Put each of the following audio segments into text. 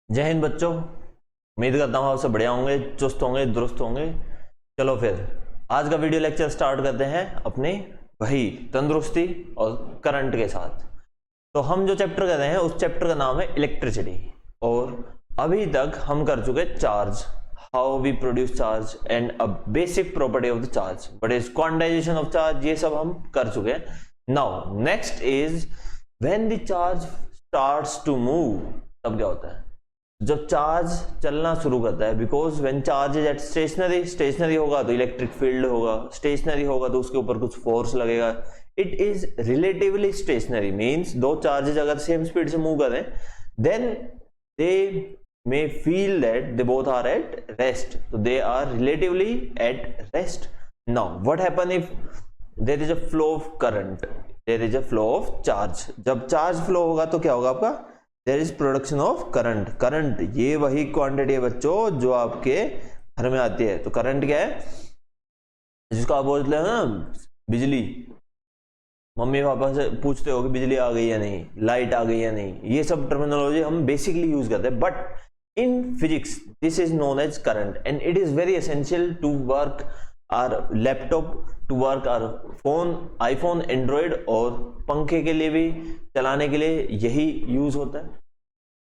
जय हिंद बच्चों, उम्मीद करता हूँ आप सब बढ़िया होंगे, चुस्त होंगे, दुरुस्त होंगे। चलो फिर आज का वीडियो लेक्चर स्टार्ट करते हैं अपने वही तंदुरुस्ती और करंट के साथ। तो हम जो चैप्टर कर रहे हैं उस चैप्टर का नाम है इलेक्ट्रिसिटी, और अभी तक हम कर चुके charge, how we produce charge and a basic property of the charge, what is quantisation of charge, ये सब हम कर चुके हैं। Now next is when the charge starts to move, तब क्या होता है जब चार्ज चलना शुरू करता है। Because when charge is at stationary होगा तो इलेक्ट्रिक फील्ड होगा, स्टेशनरी होगा तो उसके ऊपर कुछ फोर्स लगेगा। It is relatively stationary means दो चार्जेस अगर सेम स्पीड से मूव करें then they may feel that they both are at rest, so they are relatively at rest. Now what happen if there is a flow of current, there is a flow of charge? जब charge flow होगा तो क्या होगा आपका, there is production of current. Current ये वही quantity है बच्चों जो आपके घर में आती है। तो करंट क्या है, जिसको आप बोलते हैं ना बिजली, मम्मी पापा से पूछते हो कि बिजली आ गई या नहीं, लाइट आ गई या नहीं, ये सब टर्मिनोलॉजी हम बेसिकली यूज करते हैं। But in physics this is known as current and it is very essential to work our laptop, to work our phone, iPhone, Android, और पंखे के लिए भी चलाने के लिए यही यूज होता है।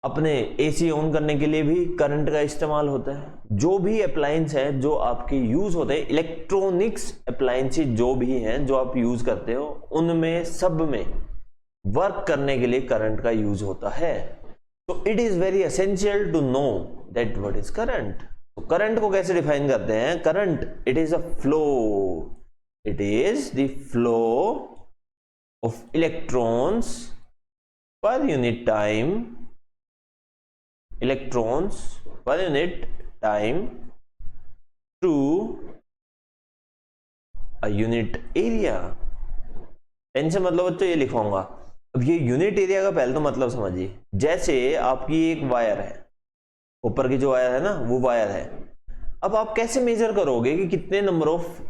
अपने एसी ऑन करने के लिए भी करंट का इस्तेमाल होता है। जो भी अप्लायंस है जो आपके यूज होते हैं, इलेक्ट्रॉनिक्स अप्लायंसेस जो भी हैं जो आप यूज करते हो, उनमें सब में वर्क करने के लिए करंट का यूज होता है। तो it is very essential to know that what is current. तो करंट को कैसे डिफाइन करते हैं? Current it is a flow, it is the flow of electrons per unit time, electrons per unit time to a unit area. Tension मतलब बच्चों ये लिखवाऊंगा। अब ये यूनिट एरिया का पहले तो मतलब समझिए। जैसे आपकी एक वायर है, ऊपर की जो वायर है ना वो वायर है। अब आप कैसे मेजर करोगे कि कितने नंबर ऑफ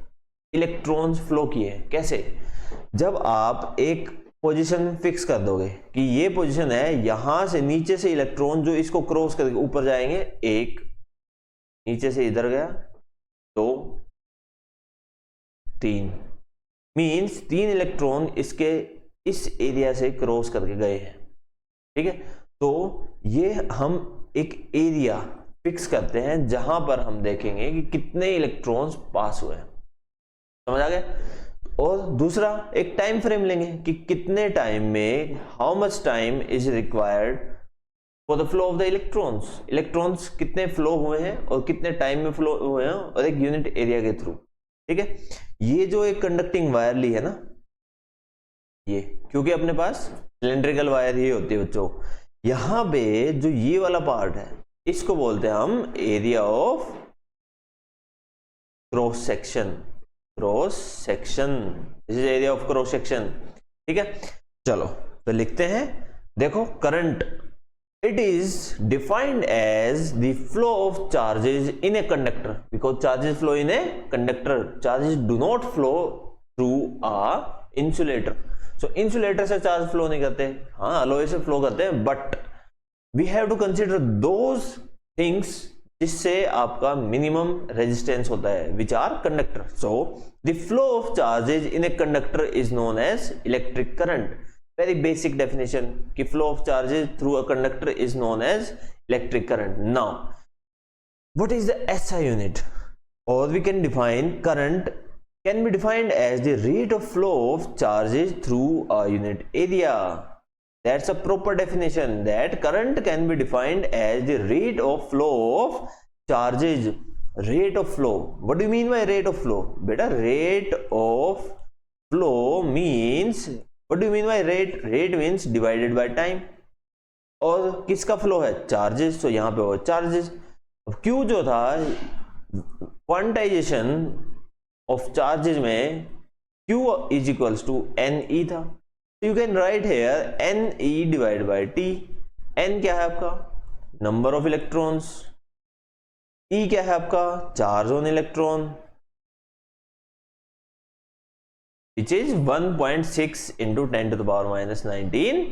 इलेक्ट्रॉन्स फ्लो किए? कैसे? जब आप एक पोजीशन फिक्स कर दोगे कि ये पोजीशन है, यहां से नीचे से इलेक्ट्रॉन जो इसको क्रॉस करके ऊपर जाएंगे, एक नीचे से इधर गया, दो, तीन, मींस तीन इलेक्ट्रॉन इसके इस एरिया से क्रॉस करके गए हैं। ठीक है, तो ये हम एक एरिया फिक्स करते हैं जहां पर हम देखेंगे कि कितने इलेक्ट्रॉन्स पास हुए हैं। समझ आ गया? और दूसरा एक टाइम फ्रेम लेंगे कि कितने टाइम में, how much time is required for the flow of the electrons. Electrons कितने फ्लो हुए हैं और कितने टाइम में फ्लो हुए हैं, और एक यूनिट एरिया के थ्रू। ठीक है, ये जो एक कंडक्टिंग वायर ली है ना, ये क्योंकि अपने पास सिलेंड्रिकल वायर ही होती है बच्चों, यहां पे जो ये वाला पार्ट है इसको बोलते हैं हम area of cross section. Cross section, this is area of cross section. ठीक है, चलो तो लिखते हैं। देखो current it is defined as the flow of charges in a conductor, because charges flow in a conductor, charges do not flow through a insulator. So insulator से charge flow नहीं करते, हाँ अलॉय से फ्लो करते हैं, but we have to consider those things जिससे आपका minimum resistance होता है, which are conductor. So the flow of charges in a conductor is known as electric current. Very basic definition कि flow of charges through a conductor is known as electric current. Now what is the SI unit? और we can define current can be defined as the rate of flow of charges through a unit area. That's a proper definition, that current can be defined as the rate of flow of charges. Rate of flow, what do you mean by rate of flow? Beta, rate of flow means, what do you mean by rate? Rate means divided by time, और किसका flow है? Charges, तो यहां पे हो charges. Q जो था quantisation of charges में, Q is equals to NE था। You can write here NE divide by T। N क्या है आपका? Number of electrons. E क्या है आपका? Charge on electron, which is 1.6 into 10 to the power -19।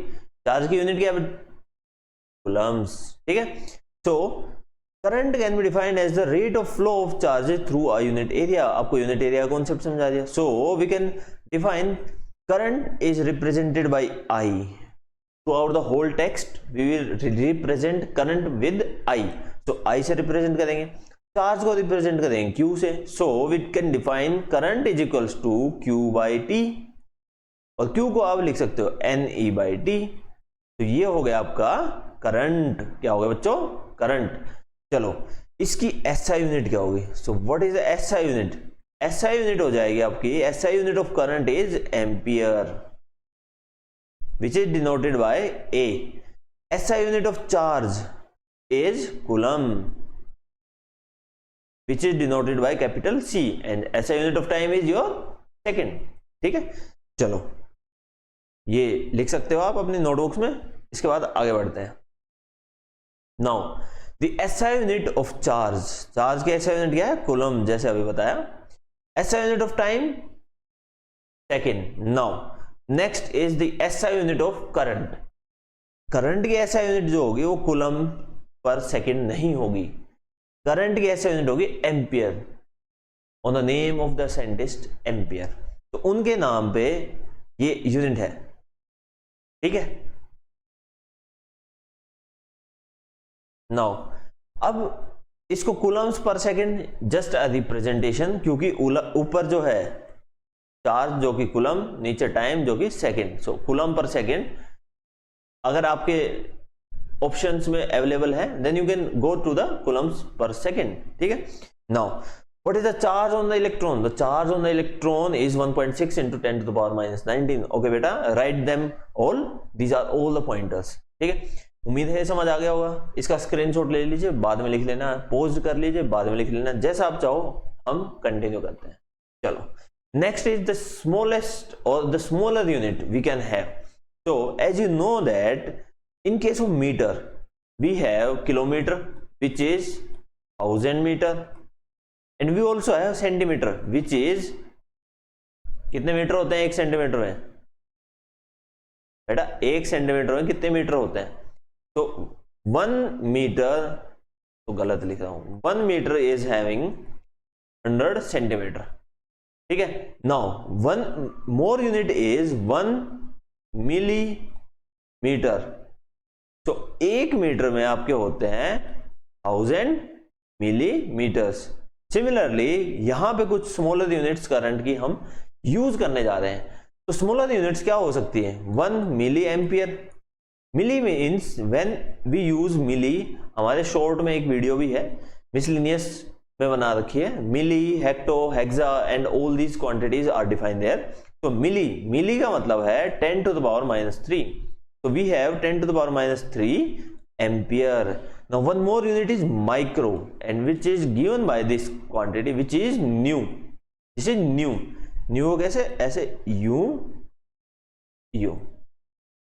Charge की unit क्या है? कूलम्स। ठीक है, so current can be defined as the rate of flow of charges through a unit area. आपको unit area concept समझा दिया। So we can define current is represented by I. Throughout the whole text we will represent current with I. तो I से represent करेंगे, charge को represent करेंगे Q से। So we can define current is equals to Q by T, और Q को आप लिख सकते हो एन ई बाई टी। तो ये हो गया आपका करंट। क्या हो गया बच्चों? करंट। चलो इसकी एसआई यूनिट क्या होगी? So what is SI unit? SI unit हो जाएगी आपकी, SI unit of current is ampere which is denoted by A. SI unit of charge is coulomb which is denoted by capital C, and SI unit of time is your second. ठीक है, चलो ये लिख सकते हो आप अपनी notebooks में। इसके बाद आगे बढ़ते हैं। Now the SI unit of charge, charge के SI यूनिट क्या है? कूलम, जैसे अभी बताया। SI unit of time second. Now next is the SI unit of current. Current की SI यूनिट जो होगी वो कूलम पर सेकेंड नहीं होगी, करंट की SI यूनिट होगी ampere, on the name of the scientist ampere. तो उनके नाम पे ये यूनिट है, ठीक है। नाउ अब इसको Coulomb's per second just a representation, क्योंकि ऊपर जो है चार्ज जो कि कूलम, नीचे टाइम जो कि second. So coulomb per second अगर आपके ऑप्शंस में अवेलेबल है then you can go to the coulombs per second, ठीक है। Now what is the charge on the electron? The charge on the electron is 1.6 into 10 to the power minus 19। Okay बेटा, right them all, these are all the pointers, ठीक है। उम्मीद है समझ आ गया होगा। इसका स्क्रीनशॉट ले लीजिए, बाद में लिख लेना, पोस्ट कर लीजिए, बाद में लिख लेना, जैसा आप चाहो। हम कंटिन्यू करते हैं। चलो next is the smallest or the smaller unit we can have. So as you know that in case of meter we have kilometer which is 1000 meter, and we also have centimeter which is, कितने metre होते हैं 1 centimetre में? बेटा 1 centimetre में कितने metre होते हैं? तो 1 मीटर, तो गलत लिख रहा हूं, 1 मीटर इज हैविंग 100 सेंटीमीटर, ठीक है। Now one more unit is 1 millimetre. तो 1 मीटर में आपके होते हैं 1000 मिलीमीटर्स। सिमिलरली यहां पे कुछ स्मॉलर यूनिट्स करंट की हम यूज करने जा रहे हैं। तो स्मॉलर यूनिट्स क्या हो सकती है? 1 milli ampere. Milli means when we use milli, हमारे शॉर्ट में एक वीडियो भी है मिसलिनियस में बना रखी है, milli, hecto, hexa and all these quantities are defined there. तो मिली का मतलब है 10 to the power minus 3। तो वी हैव 10 to the power minus 3 ampere. Now one more unit is micro, and which is given by this quantity which is mu. This is mu कैसे? ऐसे u,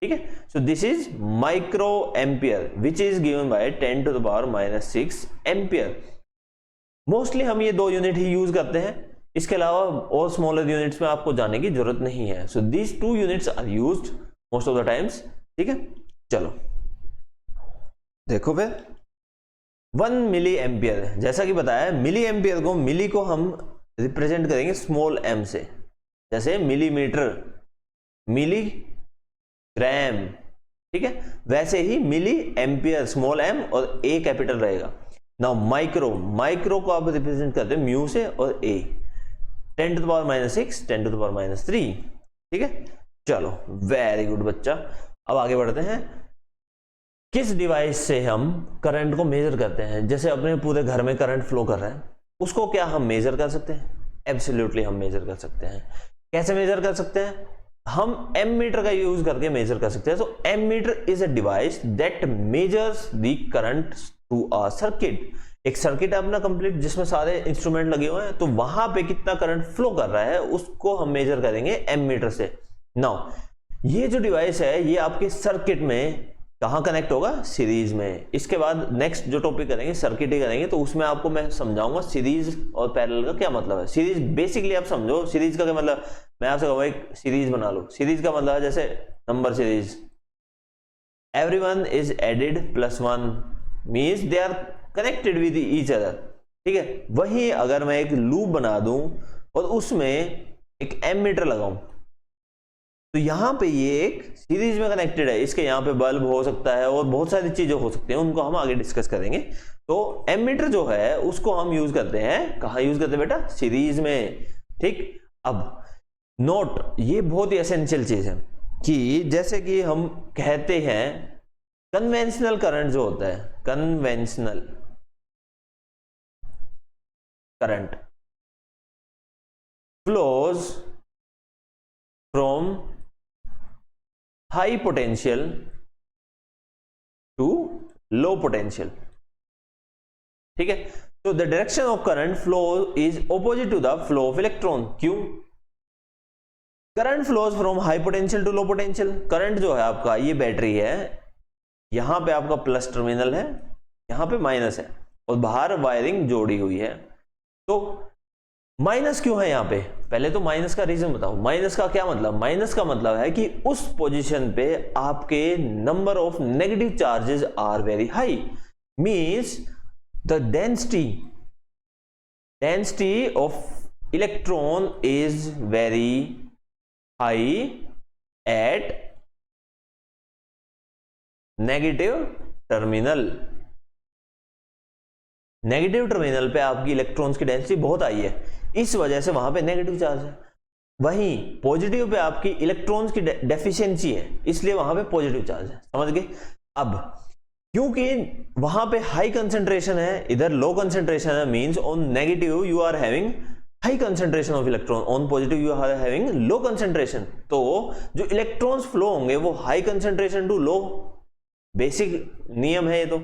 ठीक है। So this is micro ampere which is given by 10 to the power minus 6 ampere. Mostly हम ये 2 unit ही use करते हैं, इसके अलावा और स्मॉलर यूनिट्स में आपको जाने की जरूरत नहीं है। So these 2 units are used most of the times, ठीक है। चलो देखो फिर 1 मिली एम्पियर, जैसा कि बताया मिली एम्पियर को, मिली को हम रिप्रेजेंट करेंगे स्मॉल m से, जैसे मिलीमीटर, मिली ग्राम, ठीक है। वैसे ही मिली एम्पियर स्मॉल m और a कैपिटल रहेगा। नाउ माइक्रो को आप रिप्रेजेंट करते हैं म्यू से और a, 10 to the power minus 6, 10 to the power minus 3, ठीक है। चलो वेरी गुड बच्चा। अब आगे बढ़ते हैं। किस डिवाइस से हम करंट को मेजर करते हैं? जैसे अपने पूरे घर में करंट फ्लो कर रहा है, उसको क्या हम मेजर कर सकते हैं? एब्सोल्युटली हम मेजर कर सकते हैं। कैसे मेजर कर सकते हैं? हम एम मीटर का यूज करके मेजर कर सकते हैं। So ammeter is a device that measures the current through a circuit. एक सर्किट है अपना कंप्लीट जिसमें सारे इंस्ट्रूमेंट लगे हुए हैं, तो वहां पे कितना करंट फ्लो कर रहा है उसको हम मेजर करेंगे एम मीटर से। नाउ ये जो डिवाइस है ये आपके सर्किट में कहां कनेक्ट होगा? सीरीज में। इसके बाद नेक्स्ट जो टॉपिक करेंगे सर्किट ही करेंगे, तो उसमें आपको मैं समझाऊंगा सीरीज और पैरेलल का क्या मतलब है। सीरीज बेसिकली आप समझो, सीरीज का क्या मतलब, मैं आपसे कहूंगा एक सीरीज बना लो। सीरीज का मतलब है जैसे number series, everyone is added +1, means they are connected with each other, ठीक है। वही अगर मैं एक लूप बना दूं और उसमें एक एमीटर लगाऊं तो यहां पे ये एक सीरीज में कनेक्टेड है, इसके यहाँ पे बल्ब हो सकता है और बहुत सारी चीजें हो सकती हैं, उनको हम आगे डिस्कस करेंगे। तो एमीटर जो है उसको हम यूज करते हैं, कहाँ यूज करते हैं बेटा, सीरीज में, ठीक। अब नोट, ये बहुत ही एसेंशियल चीज है कि जैसे कि हम कहते हैं कन्वेंशनल करंट जो होता है, conventional current flows from high potential to low potential, ठीक है। तो the direction of current flow is opposite to the flow of electron. क्यों? Current flows from high potential to low potential. Current जो है आपका, ये बैटरी है, यहां पे आपका प्लस टर्मिनल है, यहां पे माइनस है और बाहर वायरिंग जोड़ी हुई है। तो माइनस क्यों है यहां पे? पहले तो माइनस का रीजन बताओ। माइनस का क्या मतलब? माइनस का मतलब है कि उस पोजीशन पे आपके number of negative charges are very high, means the density of electron is very high at negative terminal. Negative terminal पे आपकी इलेक्ट्रॉन्स की डेंसिटी बहुत हाई है, इस वजह से वहां पे नेगेटिव चार्ज है। वहीं पॉजिटिव पे आपकी इलेक्ट्रॉन्स की डेफिशिएंसी है, इसलिए वहां पे पॉजिटिव चार्ज है। समझ गए? अब क्योंकि वहां पे हाई कंसेंट्रेशन है, इधर लो कंसेंट्रेशन है, means on negative you are having high concentration of electron, on positive you are having low concentration. तो जो इलेक्ट्रॉन्स फ्लो होंगे वो high concentration to low, basic नियम है ये तो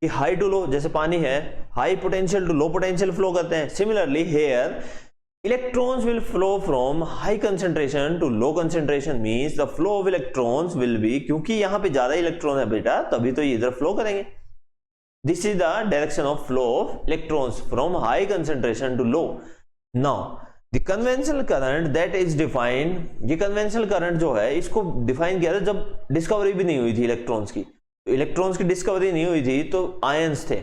कि हाई टू लो, जैसे पानी है high potential to low potential flow करते हैं। Similarly here electrons will flow from high concentration to low concentration, means the flow of electrons will be, क्योंकि यहां पे ज्यादा इलेक्ट्रॉन है बेटा तभी तो ये इधर फ्लो करेंगे। This is the direction of flow of electrons from high concentration to low. Now the conventional current that is defined, ये कन्वेंशनल करंट जो है इसको डिफाइन किया था जब डिस्कवरी भी नहीं हुई थी इलेक्ट्रॉन्स की। इलेक्ट्रॉन्स की डिस्कवरी नहीं हुई थी तो आयंस थे।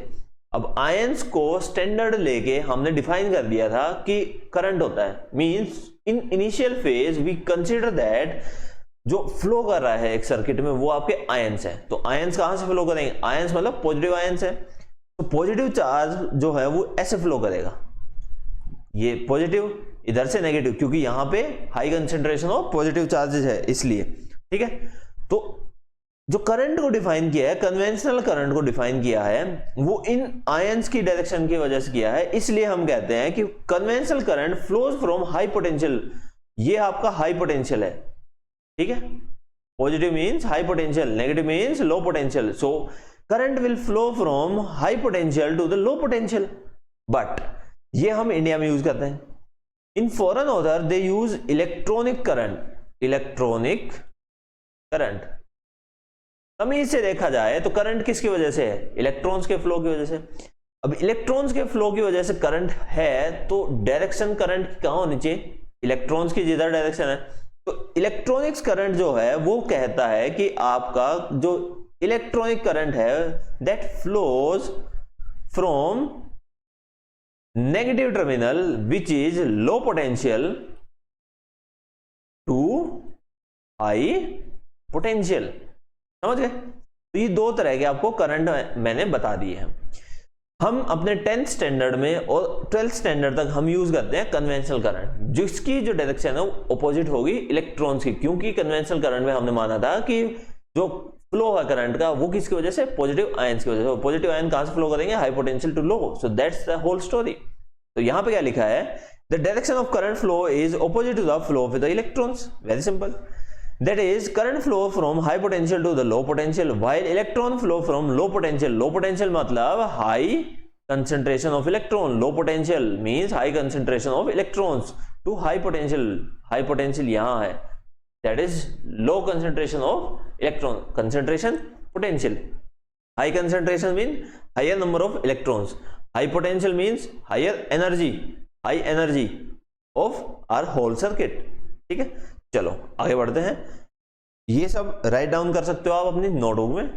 अब आयंस को स्टैंडर्ड लेके हमने डिफाइन कर दिया था कि करंट होता है, means in initial phase we consider that जो फ्लो कर रहा है एक सर्किट में वो आपके आयंस है। तो आयंस कहां से फ्लो करेंगे? आयंस मतलब पॉजिटिव आयंस है, तो पॉजिटिव चार्ज जो है वो ऐसे फ्लो करेगा, ये पॉजिटिव इधर से नेगेटिव, क्योंकि यहां पे high concentration of positive charges है इसलिए, ठीक है। तो जो करंट को डिफाइन किया है, कन्वेंशनल करंट को डिफाइन किया है, वो इन आयंस की डायरेक्शन की वजह से किया है, इसलिए हम कहते हैं कि conventional current flows from high potential. ये आपका हाई पोटेंशियल है, ठीक है। Positive means high potential, negative means low potential. So current will flow from high potential to the low potential, but ये हम इंडिया में यूज करते हैं। In foreign author they use electronic current. Electronic current तमीज से देखा जाए तो करंट किसकी वजह से है? इलेक्ट्रॉन्स के फ्लो की वजह से। अब इलेक्ट्रॉन्स के फ्लो की वजह से करंट है तो डायरेक्शन करंट की कहां होनी चाहिए? इलेक्ट्रॉन्स की जिधर डायरेक्शन है। तो इलेक्ट्रॉनिक्स करंट जो है वो कहता है कि आपका जो इलेक्ट्रॉनिक करंट है that flows from negative terminal which is low potential to high potential. समझ गए? तो ये दो तरह के आपको करंट मैंने बता दिए हैं। हम अपने 10th स्टैंडर्ड में और 12th स्टैंडर्ड तक हम यूज करते हैं कन्वेंशनल करंट, जिसकी जो डायरेक्शन है वो अपोजिट होगी इलेक्ट्रॉन्स की, क्योंकि कन्वेंशनल करंट में हमने माना था कि जो फ्लो है करंट का वो किसकी वजह से? पॉजिटिव आयंस की वजह से। पॉजिटिव आयन कहां से फ्लो करेंगे? High potential to low. So that's the whole story. तो यहां पे क्या लिखा है? The direction of current flow is opposite to the flow of the electrons. Very simple. That is current flow from high potential to the low potential while electron flow from low potential. Low potential मतलब high concentration of electron. Low potential means high concentration of electrons to high potential. High potential यहाँ है, that is low concentration of electron. Concentration potential. High concentration means higher number of electrons. High potential means higher energy. High energy of our whole circuit. ठीक है, चलो आगे बढ़ते हैं। ये सब राइट डाउन कर सकते हो आप अपनी नोटबुक में,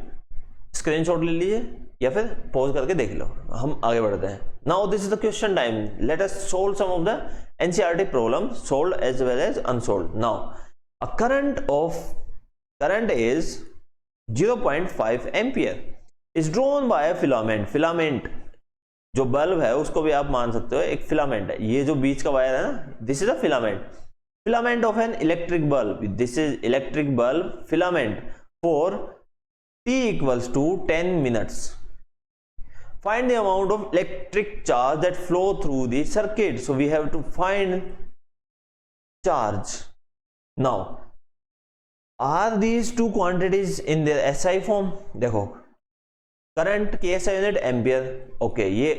स्क्रीनशॉट ले लीजिए। या फिर पॉज करके देख लो। हम आगे बढ़ते हैं। Now this is the question time, let us solve some of the NCERT problem, solved as well as unsolved. Now a current is 0.5 ampere is drawn by a filament। Filament जो bulb है उसको भी आप मान सकते हो एक filament है। ये जो बीच का वायर है ना, this is a filament of an electric bulb, this is electric bulb filament for t equals to 10 minutes। Find the amount of electric charge that flow through the circuit। So we have to find charge। Now are these two quantities in their SI form? देखो current की SI unit ampere, okay ये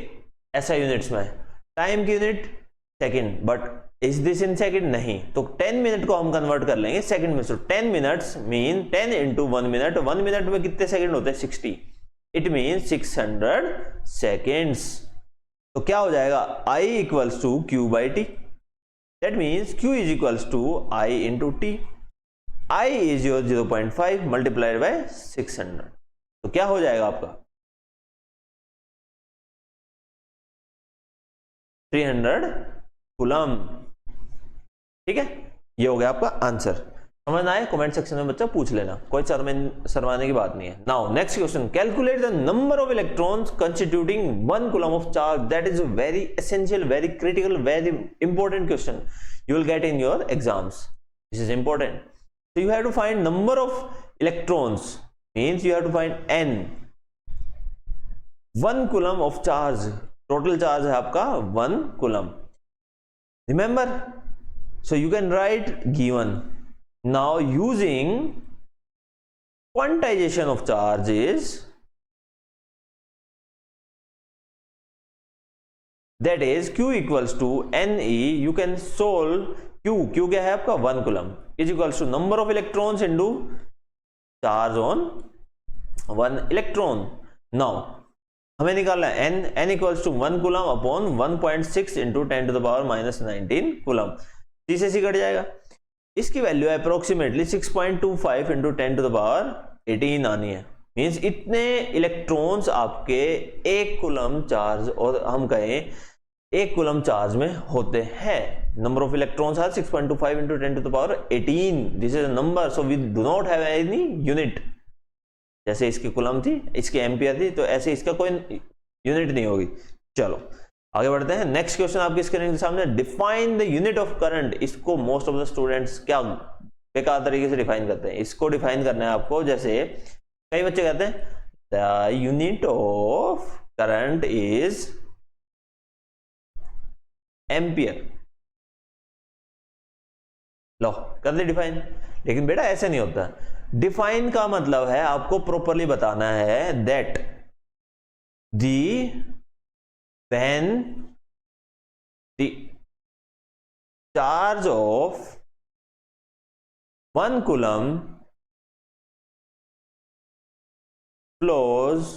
SI units में है। Time की unit second, but is this in second? नहीं। तो 10 minute को हम कन्वर्ट कर लेंगे सेकंड में। So 10 minutes mean 10 into 1 minute. 1 minute में कितने सेकंड होते हैं? 60। It mean 600 seconds. तो क्या हो जाएगा? I equals to Q by T. That means Q is equals to I into T. I is your 0.5 multiplied by 600। तो क्या हो जाएगा आपका? 300 कूलम। ठीक है, ये हो गया आपका आंसर। समझ आए? कमेंट सेक्शन में बच्चा पूछ लेना, कोई शर्माने की बात नहीं है। Now next question, calculate the number of electrons constituting 1 coulomb of charge. That is very essential, very critical, very important question you will get in your exams. This is important. So you have to find number of electrons, means you have to find n। 1 coulomb of charge, total charge है आपका 1 coulomb। Remember? So you can write given। Now using quantization of charge is, that is Q equals to Ne। you can solve Q क्या है आपका? 1 coulomb is equals to number of electrons into charge on 1 electron. Now हमें निकालना है n equals to 1 coulomb upon 1.6 into 10 to the power -19 coulomb. C से cut जाएगा। इसकी value approximately 6.25 into 10 to the power 18 आनी है। मीन्स इतने electrons आपके 1 कूलम चार्ज, और हम कहें 1 कूलम चार्ज में होते हैं। Number of electrons are 6.25 into 10 to the power 18। This is a number, so we do not have any unit. जैसे इसकी कूलम थी, इसकी एम्पियर थी, तो ऐसे इसका कोई यूनिट नहीं होगी। चलो आगे बढ़ते हैं। नेक्स्ट क्वेश्चन आपकी स्क्रीन के सामने, define the unit of current. इसको मोस्ट ऑफ द स्टूडेंट्स क्या बेकार तरीके से डिफाइन करते हैं। इसको डिफाइन करना है आपको। जैसे कई बच्चे कहते हैं the unit of current is ampere. लो कर दे डिफाइन, लेकिन बेटा ऐसे नहीं होता। डिफाइन का मतलब है आपको प्रॉपरली बताना है that when the charge of 1 coulomb flows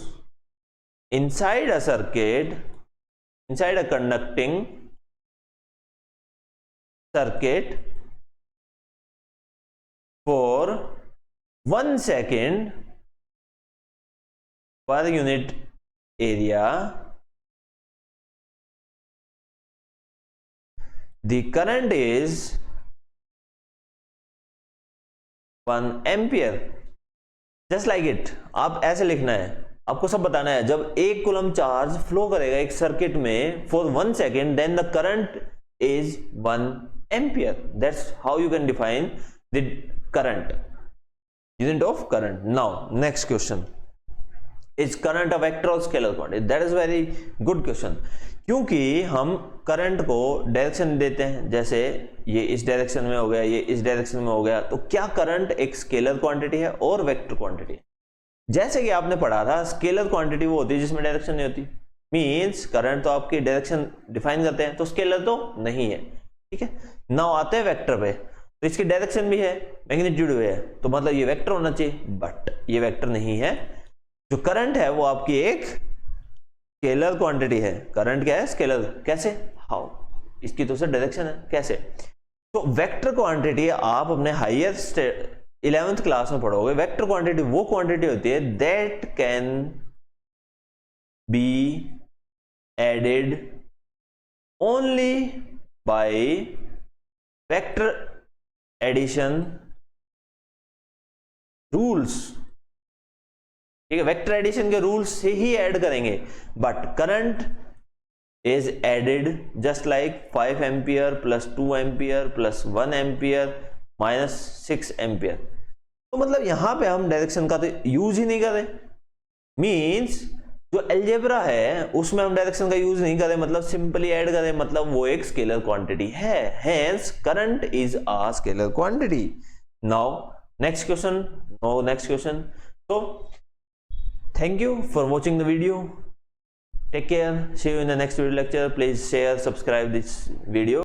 inside a circuit, inside a conducting circuit for 1 second per unit area, the current is 1 ampere. Just like it, आप ऐसे लिखना है, आपको सब बताना है। जब 1 कूलम चार्ज फ्लो करेगा एक सर्किट में for 1 second, then the current is 1 ampere. That's how you can define the current, unit of current. Now next question, is current a vector और scalar quantity? That is very good question, क्योंकि हम current को direction देते हैं। जैसे ये इस direction में हो गया, ये इस डायरेक्शन में हो गया, तो क्या करंट एक स्केलर क्वांटिटी है और वेक्टर क्वांटिटी है? जैसे कि आपने पढ़ा था, स्केलर क्वांटिटी वो होती है जिसमें डायरेक्शन नहीं होती। मींस करंट तो आपकी डायरेक्शन डिफाइन करते हैं, तो स्केलर तो नहीं है। ठीक है, नाउ आते हैं वेक्टर पे, तो इसकी डायरेक्शन भी है, मैग्नीट्यूड भी है, तो मतलब ये वेक्टर होना चाहिए, बट ये वेक्टर नहीं है। जो करंट है वो आपकी एक स्केलर क्वांटिटी है। करंट क्या है? स्केलर। कैसे? हाउ? इसकी तो सर डायरेक्शन है। कैसे? तो वेक्टर क्वांटिटी आप अपने हायर 11th क्लास में पढ़ोगे। वेक्टर क्वांटिटी वो क्वांटिटी होती है that can be added only by vector addition rules। ठीक है, वेक्टर एडिशन के रूल्स से ही ऐड करेंगे, but current is added just like 5 ampere plus 2 ampere plus 1 ampere minus 6 ampere. तो मतलब यहां पे हम डायरेक्शन का तो यूज ही नहीं करें, मींस जो अलजेब्रा है उसमें हम डायरेक्शन का यूज नहीं करें, मतलब सिंपली ऐड करें, मतलब वो एक स्केलर क्वांटिटी है, hence current is a scalar quantity. Now next question. So thank you for watching the video. Take care. See you in the next video lecture. Please share, subscribe this video.